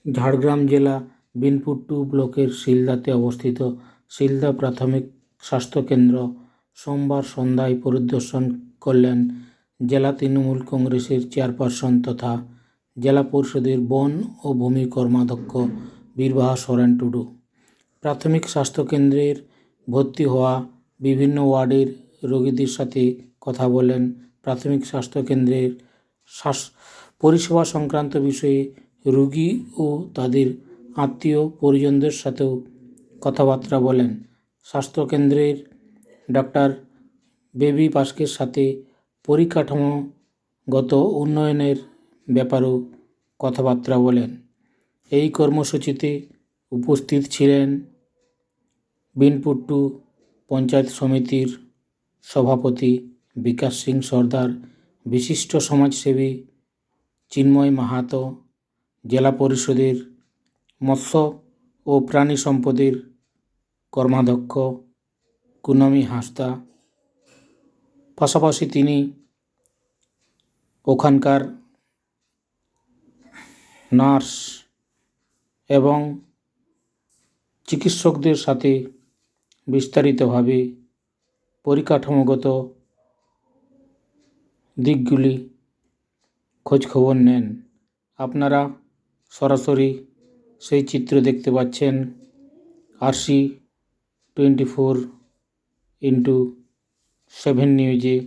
ঝাড়গ্রাম জেলা বিনপুর 2 ব্লকের শিলদাতে অবস্থিত শিলদা প্রাথমিক স্বাস্থ্যকেন্দ্র সোমবার সন্ধ্যায় পরিদর্শন করলেন জেলা তৃণমূল কংগ্রেসের চেয়ারপারসন তথা জেলা পরিষদের বন ও ভূমি কর্মাধ্যক্ষ বীরবাহা সোরেন টুডু। প্রাথমিক স্বাস্থ্যকেন্দ্রের ভর্তি হওয়া বিভিন্ন ওয়ার্ডের রোগীদের সাথে কথা বলেন। প্রাথমিক স্বাস্থ্যকেন্দ্রের পরিষেবা সংক্রান্ত বিষয়ে রোগী ও তাদের আত্মীয় পরিজনদের সাথেও কথাবার্তা বলেন। স্বাস্থ্যকেন্দ্রের ডাক্তার বেবি পাস্কের সাথে পরিকাঠামোগত উন্নয়নের ব্যাপারেও কথাবার্তা বলেন। এই কর্মসূচিতে উপস্থিত ছিলেন বিনপুর 2 পঞ্চায়েত সমিতির সভাপতি বিকাশ সিং সর্দার, বিশিষ্ট সমাজসেবী চিন্ময় মাহাতো, জেলা পরিষদের মৎস্য ও প্রাণী সম্পদের কর্মাধ্যক্ষ কুনামি হাঁসদা। পাশাপাশি তিনি ওখানকার নার্স এবং চিকিৎসকদের সাথে বিস্তারিতভাবে পরিকাঠামোগত দিকগুলি খোঁজখবর নেন। আপনারা সরাসরি সেই চিত্র দেখতে পাচ্ছেন RC 24x7 নিউজে।